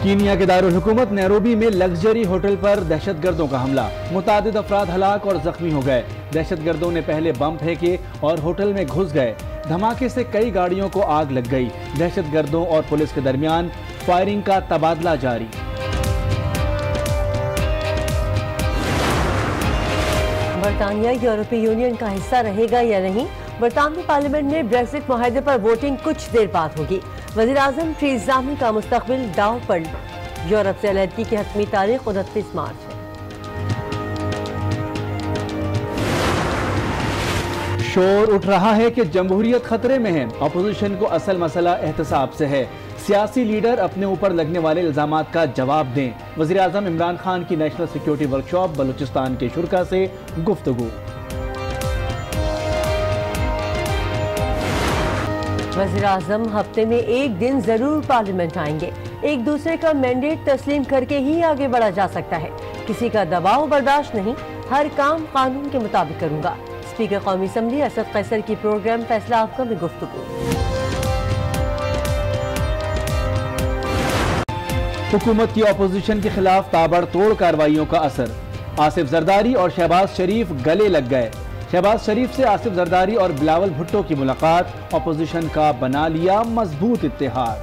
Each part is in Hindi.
कीनिया के दारुल हुकूमत नैरोबी में लग्जरी होटल पर दहशतगर्दों का हमला, मुतादिद अफराद हलाक और जख्मी हो गए। दहशतगर्दों ने पहले बम फेंके और होटल में घुस गए। धमाके से कई गाड़ियों को आग लग गई। दहशतगर्दों और पुलिस के दरमियान फायरिंग का तबादला जारी। बरतानिया यूरोपीय यूनियन का हिस्सा रहेगा या नहीं? बरतानवी पार्लियामेंट में ब्रेक्जिट मुआहदे पर वोटिंग कुछ देर बाद होगी। वज़ीर आज़म थेरेसा मे का मुस्तकबिल दांव पर। यूरोप से अलहदगी की हतमी तारीख 29 मार्च है। शोर उठ रहा है कि जमहूरियत खतरे में है। अपोजिशन को असल मसला एहतसाब से है। सियासी लीडर अपने ऊपर लगने वाले इल्जामात का जवाब दें। वज़ीर आज़म इमरान खान की नेशनल सिक्योरिटी वर्कशॉप बलूचिस्तान के शुरा से गुफ्तगू। वज़ीर आज़म हफ्ते में एक दिन जरूर पार्लियामेंट आएंगे। एक दूसरे का मैंडेट तस्लीम करके ही आगे बढ़ा जा सकता है। किसी का दबाव बर्दाश्त नहीं। हर काम कानून के मुताबिक करूंगा। स्पीकर कौमी असम्बली असद कैसर की प्रोग्राम फैसला आपका में गुफ्तगू। हुकूमत की अपोजिशन के खिलाफ ताबड़तोड़ कार्रवाइयों का असर। आसिफ जरदारी और शहबाज शरीफ गले लग गए। शहबाज शरीफ से आसिफ जरदारी और बिलावल भुट्टो की मुलाकात। अपोजिशन का बना लिया मजबूत इत्तेहाद।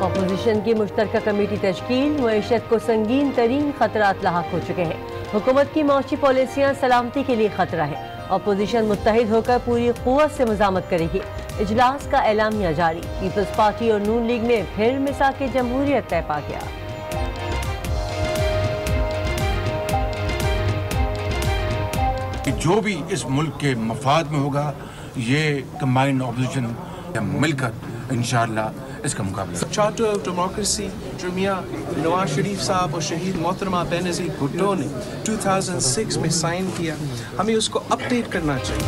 अपोजिशन की मुश्तरका कमेटी तश्कील। मईशत को संगीन तरीन खतरात लाहक हो चुके हैं। हुकूमत की मौशी पॉलिसियां सलामती के लिए खतरा है। अपोजिशन मुत्तहिद होकर पूरी कुव्वत से मज़ामत करेगी। इजलास का एलामिया जारी। पीपल्स पार्टी और नून लीग में फिर मिसाक जमहूरियत तय पा गया। जो भी इस मुल्क के मफाद में होगा, ये कंबाइंड अपोजिशन मिलकर इंशाअल्लाह इसका मुकाबला। चार्टर ऑफ डेमोक्रेसी जो मियां नवाज शरीफ साहब और शहीद मोहतरमा बेनज़ीर भुट्टो ने 2006 में साइन किया, हमें उसको अपडेट करना चाहिए।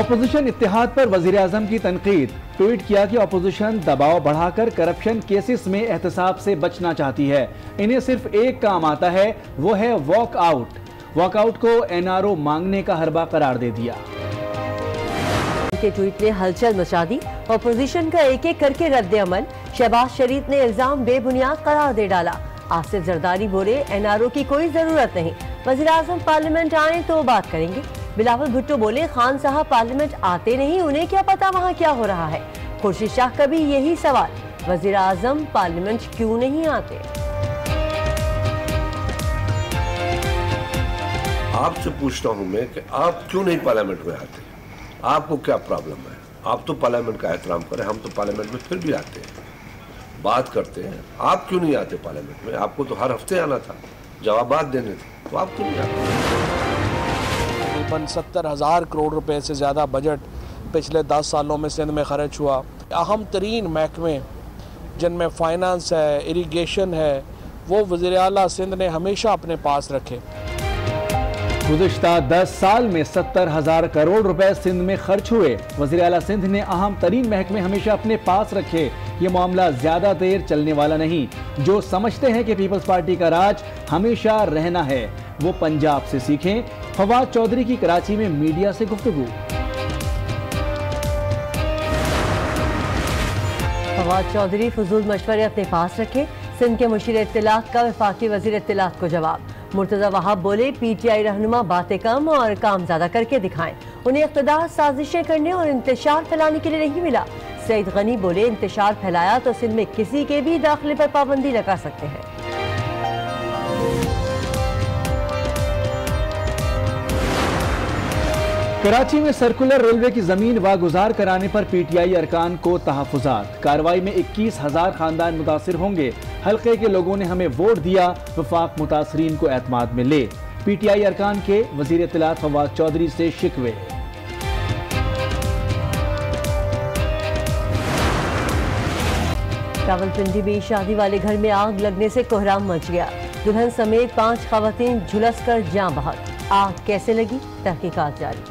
अपोजिशन इत्तेहाद पर वज़ीर आज़म की तनकीद। ट्वीट किया कि अपोजिशन दबाव बढ़ाकर करप्शन केसेस में एहतसाब से बचना चाहती है। इन्हें सिर्फ एक काम आता है, वो है वॉक आउट। वॉकआउट को एनआरओ मांगने का हरबा करार दे दिया। के ट्वीट ने हलचल मचा दी। अपोजिशन का एक एक करके रद्द अमल। शहबाज शरीफ ने इल्जाम बेबुनियाद करार दे डाला। आसिफ जरदारी बोले एनआरओ की कोई जरूरत नहीं। वज़ीर आज़म पार्लियामेंट आए तो बात करेंगे। बिलावल भुट्टो बोले खान साहब पार्लियामेंट आते नहीं, उन्हें क्या पता वहाँ क्या हो रहा है। खुर्शीद शाह का भी यही सवाल, वज़ीर आज़म पार्लियामेंट क्यों नहीं आते। आपसे पूछता हूं मैं कि आप क्यों नहीं पार्लियामेंट में आते? आपको क्या प्रॉब्लम है? आप तो पार्लियामेंट का एहतराम करें, हम तो पार्लियामेंट में फिर भी आते हैं, बात करते हैं। आप क्यों नहीं आते पार्लियामेंट में? आपको तो हर हफ्ते आना था, जवाबात देने थे, तो आप क्यों नहीं आते? तकरीबन 70,000 करोड़ रुपए से ज़्यादा बजट पिछले 10 सालों में सिंध में खर्च हुआ। अहम तरीन महकमे जिनमें फाइनेंस है, इरीगेशन है, वो वज़ीर आला सिंध ने हमेशा अपने पास रखे। गुज़िश्ता 10 साल में 70,000 करोड़ रुपए सिंध में खर्च हुए। वज़ीर आला सिंध ने अहम तरीन महकमे हमेशा अपने पास रखे। ये मामला ज्यादा देर चलने वाला नहीं। जो समझते हैं कि पीपल्स पार्टी का राज हमेशा रहना है, वो पंजाब से सीखें। फवाद चौधरी की कराची में मीडिया से गुफ्तगू। फवाद चौधरी फजूल मशवरे अपने पास रखे। सिंध के मुशीर इत्तलात का वफाकी वज़ीर इत्तलात को जवाब। मुर्तज़ा वहाब बोले पीटीआई रहनुमा बातें कम और काम ज्यादा करके दिखाएं। उन्हें इक़्तिदार साजिशें करने और इंतशार फैलाने के लिए नहीं मिला। सईद गनी बोले इंतशार फैलाया तो सिंध में किसी के भी दाखिले पर पाबंदी लगा सकते हैं। कराची में सर्कुलर रेलवे की जमीन वागुजार कराने पर पीटीआई अरकान को तहफ़्फ़ुज़ात। कार्रवाई में 21,000 खानदान मुतासिर होंगे। हल्के के लोगों ने हमें वोट दिया, वफाक मुतासरीन को एतमाद में ले। पीटीआई अरकान के वज़ीर इत्तलात फवाद चौधरी से शिकवे। रावलपिंडी में शादी वाले घर में आग लगने से कोहराम मच गया। दुल्हन समेत 5 खवातीन झुलस कर जान बहक। आग कैसे लगी, तहकीकात जारी।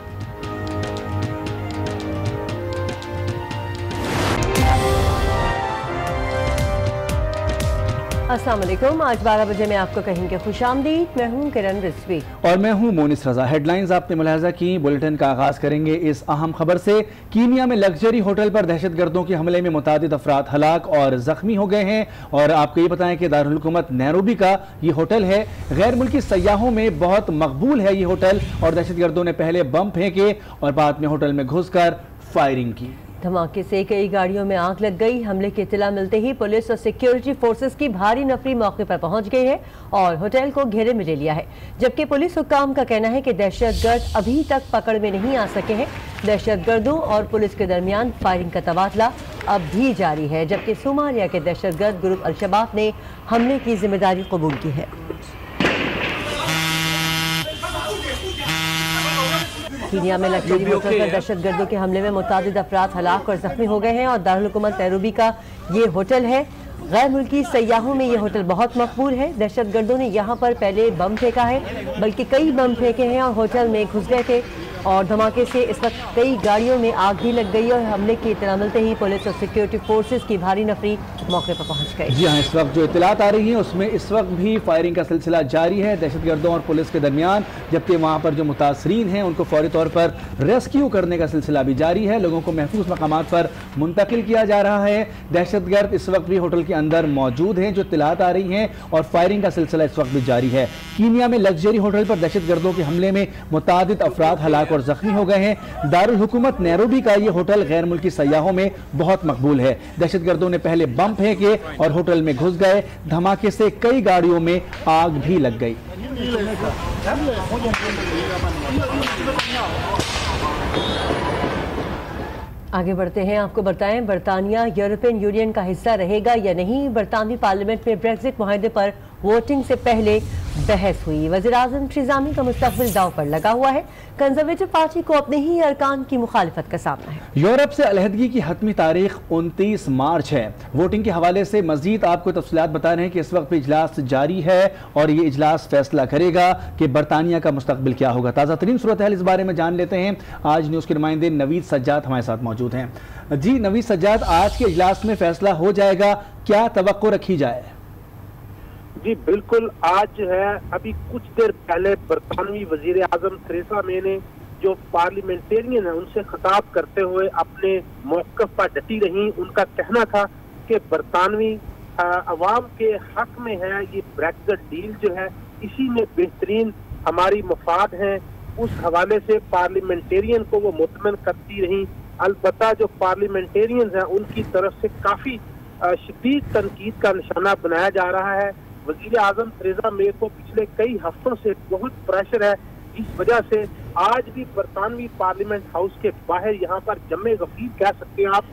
अस्सलाम वालेकुम। आज 12 बजे में आपको कहेंगे खुशामदीद। मैं हूं किरण रिजवी और मैं हूं मोनिस रजा। हेडलाइंस आपने मुलाहजा की। बुलेटिन का आगाज करेंगे इस अहम खबर से। कीनिया में लग्जरी होटल पर दहशतगर्दों के हमले में मुतादिद अफराद हलाक और जख्मी हो गए हैं। और आपको ये बताएं कि दारुल हुकूमत नैरोबी का ये होटल है। गैर मुल्की सयाहों में बहुत मकबूल है ये होटल। और दहशतगर्दों ने पहले बम फेंके और बाद में होटल में घुसकर फायरिंग की। धमाके से कई गाड़ियों में आग लग गई। हमले की इत्तला मिलते ही पुलिस और सिक्योरिटी फोर्सेस की भारी नफरी मौके पर पहुंच गई है और होटल को घेरे में ले लिया है। जबकि पुलिस हुक्काम का कहना है कि दहशतगर्द अभी तक पकड़ में नहीं आ सके हैं। दहशतगर्दों और पुलिस के दरमियान फायरिंग का तबादला अब भी जारी है। जबकि सोमालिया के दहशतगर्द ग्रुप अल-शबाब ने हमले की जिम्मेदारी कबूल की है। कीनिया में लग्जरी होटल पर दहशतगर्दों के हमले में मुतादिद अफराद हलाक और जख्मी हो गए हैं और दारुल हुकूमत नैरोबी का ये होटल है। गैर मुल्की सयाहों में ये होटल बहुत मकबूल है। दहशतगर्दों ने यहाँ पर पहले बम फेंका है, बल्कि कई बम फेंके हैं और होटल में घुस गए थे। और धमाके से इस वक्त कई गाड़ियों में आग भी लग गई और हमले की इत्तला मिलते ही पुलिस और सिक्योरिटी फोर्सेस की भारी नफरी मौके पर पहुंच गई। जी हाँ, इस वक्त जो इत्तलात आ रही हैं उसमें इस वक्त भी फायरिंग का सिलसिला जारी है दहशतगर्दों और पुलिस के दरमियान। जबकि वहाँ पर जो मुतासरीन हैं उनको फौरी तौर पर रेस्क्यू करने का सिलसिला भी जारी है। लोगों को महफूज मकामात पर मुंतकिल किया जा रहा है। दहशतगर्द इस वक्त भी होटल के अंदर मौजूद हैं जो इत्तलात आ रही हैं और फायरिंग का सिलसिला इस वक्त भी जारी है। कीनिया में लग्जरी होटल पर दहशतगर्दों के हमले में मुतादिद अफराद हलाक और जख्मी हो गए हैं। दारुल हुकूमत नैरोबी का ये होटल गैर मुल्की सयाहों में बहुत मकबूल है। दहशतगर्दों ने पहले बम फेंके और होटल में घुस गए। धमाके से कई गाड़ियों में आग भी लग गई। आगे बढ़ते हैं, आपको बताएं बरतानिया यूरोपियन यूनियन का हिस्सा रहेगा या नहीं। बरतानवी पार्लियामेंट में ब्रेक्जिट मुआहदे पर वोटिंग से पहले बहस हुई। वज़ीर-ए-आज़म थेरेसा मे का मुस्तक़बिल दांव पर लगा हुआ है। कंजर्वेटिव पार्टी को अपने ही अरकान की मुखालिफत का सामना है। यूरोप से अलहदगी की हतमी तारीख 29 मार्च है। वोटिंग के हवाले से मजीद आपको तफसीलात बता रहे हैं कि इस वक्त इजलास जारी है और ये इजलास फैसला करेगा कि बरतानिया का मुस्तक़बिल क्या होगा। ताज़ा तरीन सूरत हाल इस बारे में जान लेते हैं। आज न्यूज़ के नुमाइंदे नवीद सज्जाद हमारे साथ मौजूद हैं। जी नवीद सज्जाद, आज के इजलास में फैसला हो जाएगा, क्या तवक्को रखी जाए? जी बिल्कुल, आज जो है अभी कुछ देर पहले बरतानवी वजीर आजम थेरेसा मे ने जो पार्लियामेंटेरियन है उनसे खिताब करते हुए अपने मौक़िफ़ पर डटी रही। उनका कहना था कि बरतानवी अवाम के हक में है ये ब्रेक्जिट डील जो है, इसी में बेहतरीन हमारी मफाद हैं। उस हवाले से पार्लियामेंटेरियन को वो मुतमईन करती रही। अलबत्ता जो पार्लियामेंटेरियन हैं उनकी तरफ से काफ़ी शदीद तनकीद का निशाना बनाया जा रहा है। वज़ीर आज़म थेरेसा मे को पिछले कई हफ्तों से बहुत प्रेशर है। इस वजह से आज भी बरतानवी पार्लियामेंट हाउस के बाहर यहाँ पर जमे गफीर कह सकते हैं आप,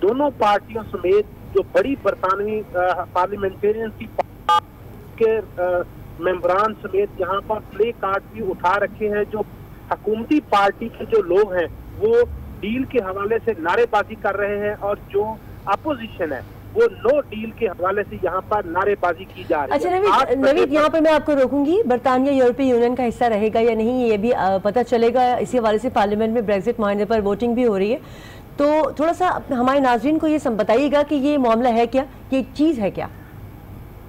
दोनों पार्टियों समेत जो बड़ी बरतानवी पार्लियामेंटेरियन की के मेंबरान समेत यहाँ पर प्ले कार्ड भी उठा रखे हैं। जो हुकूमती पार्टी के जो लोग हैं वो डील के हवाले से नारेबाजी कर रहे हैं और जो अपोजिशन है वो नो डील के हवाले से यहाँ पर नारेबाजी की जा रही है। अच्छा नवीद, यहाँ पर मैं आपको रोकूंगी। बरतानिया यूरोपीय यूनियन का हिस्सा रहेगा या नहीं ये भी पता चलेगा। इसी हवाले से पार्लियामेंट में ब्रेक्जिट मुआहदे पर वोटिंग भी हो रही है, तो थोड़ा सा हमारे नाज़रीन को ये बताइएगा कि ये मामला है क्या, ये चीज़ है क्या?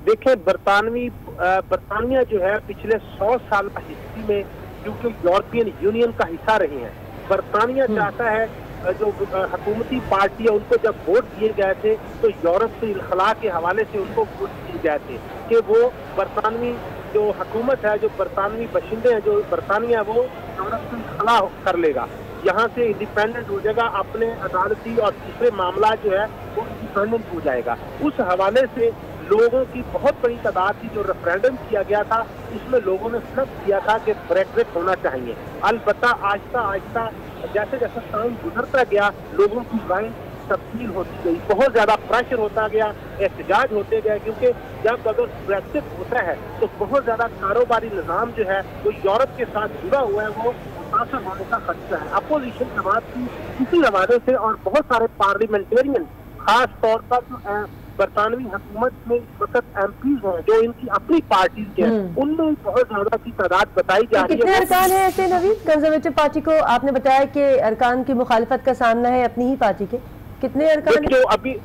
देखिए, बरतानिया जो है पिछले 100 साल की हिस्ट्री में क्योंकि यूरोपियन यूनियन का हिस्सा रही है। बरतानिया चाहता है जो हुकूमती पार्टी है उनको जब वोट दिए गए थे तो यूरोप से इनखला के हवाले से उनको वोट दिए गए थे कि वो बरतानवी जो हुकूमत है, जो बरतानवी बशिंदे हैं, जो बरतानिया वो यूरोप से इनखला कर लेगा, यहाँ से इंडिपेंडेंट हो जाएगा, अपने अदालती और दूसरे मामला जो है वो इंडिपेंडेंट हो जाएगा। उस हवाले से लोगों की बहुत बड़ी तादाद थी। जो रेफरेंडम किया गया था उसमें लोगों ने सब किया था कि ब्रेक्जिट होना चाहिए। अलबत्ता आहिस्ता आहिस्ता जैसे जैसे टाइम गुजरता गया लोगों की राय तब्दील होती गई, बहुत ज्यादा प्रेशर होता गया, एहतजाज होते गए, क्योंकि जब अगर ब्रेक्जिट होता है तो बहुत ज्यादा कारोबारी निज़ाम जो है वो यूरोप के साथ जुड़ा हुआ है, वो मुतासर होने का खतरा है। अपोजिशन जमात की इसी हवाले से और बहुत सारे पार्लियामेंटेरियन खास तौर पर बरतानवी हुकूमत में इस वक्त एमपीज हैं जो इनकी अपनी पार्टी के हैं, उनमें बहुत ज्यादा की तादाद बताई जा रही है। कितने अरकान है ऐसे नवीद? कंजर्वेटिव पार्टी को आपने बताया कि अरकान की मुखालिफत का सामना है अपनी ही पार्टी के, कितने अरकान? जो अभी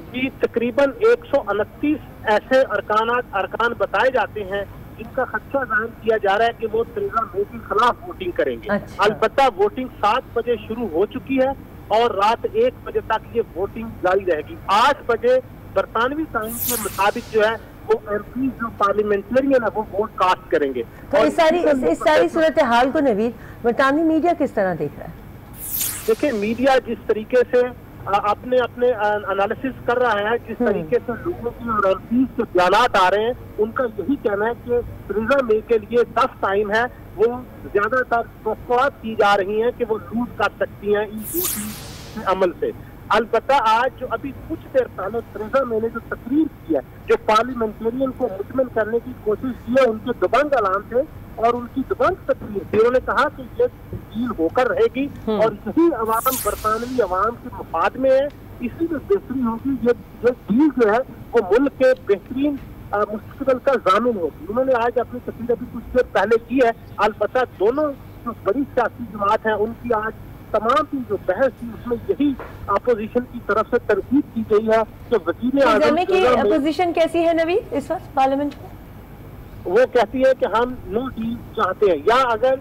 जी तकरीबन 129 ऐसे अरकान बताए जाते हैं जिनका खदशा जाहिर किया जा रहा है कि वो तेरेसा मे के खिलाफ वोटिंग करेंगे। अच्छा। अलबत्ता वोटिंग 7 बजे शुरू हो चुकी है और रात 1 बजे तक ये वोटिंग जारी रहेगी। 8 बजे बरतानवी टाइम के मुताबिक जो है वो एमपी जो पार्लियामेंटेरियन है वो वोट कास्ट करेंगे। तो इस सारी सूरत हाल को नवीद बरतानवी मीडिया किस तरह देख रहा है? देखिए मीडिया जिस तरीके से अपने एनालिसिस कर रहा है, जिस तरीके से लोगों की और एमपीज के बयानात आ रहे हैं, उनका यही कहना है कि तेरेसा मे के लिए टफ टाइम है। वो ज्यादातर तवक्कुआत की जा रही हैं कि वो लूज कर सकती हैं इस वोटिंग के अमल से। अलबत्ता आज जो अभी कुछ देर पहले तेरेसा मे ने जो तकरीर की है, जो पार्लियामेंटेरियन को मुतमिन करने की कोशिश की है, उनके दबंग ऐलान थे और उनकी दबंग तकरीर थी। उन्होंने कहा कि ये डील होकर रहेगी और यही अवाम बरतानवी अवाम के मफाद में है, इसी में बेहतरी होगी। ये डील जो है वो मुल्क के बेहतरीन मुस्तकबिल का जामिन होगी। उन्होंने आज अपनी तकरीर अभी कुछ देर पहले की है। अलबत्ता दोनों जो बड़ी सियासी जमात है उनकी आज तमाम की जो बहस थी उसमें यही अपोजिशन की तरफ से तरकीब की गई है कि वज़ीर आज़म की अपोजिशन कैसी है नवीद इस वक्त पार्लियामेंट में? वो कहती है कि हम नो डील चाहते हैं, या अगर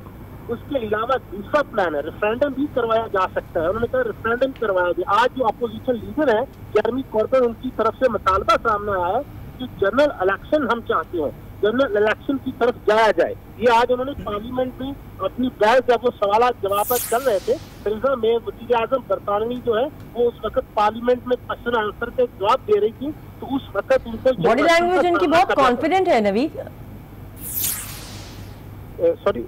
उसके अलावा दूसरा प्लान है रेफरेंडम भी करवाया जा सकता है। उन्होंने कहा रेफरेंडम करवाया जाए। आज जो अपोजिशन लीडर है जेरेमी कॉर्बिन, उनकी तरफ से मुतालबा सामने आया है कि जनरल इलेक्शन हम चाहते हैं, जनरल इलेक्शन की तरफ जाया जाए। ये आज उन्होंने पार्लियामेंट में अपनी बहस जब वो सवाल जवाब चल रहे थे, तेरेसा मे वज़ीर आज़म बरतानवी जो है वो उस वक्त पार्लियामेंट में क्वेश्चन आंसर के जवाब दे रही थी, तो उस वक्त उनको बॉडी लैंग्वेज उनकी बहुत कॉन्फिडेंट है नवीद। सॉरी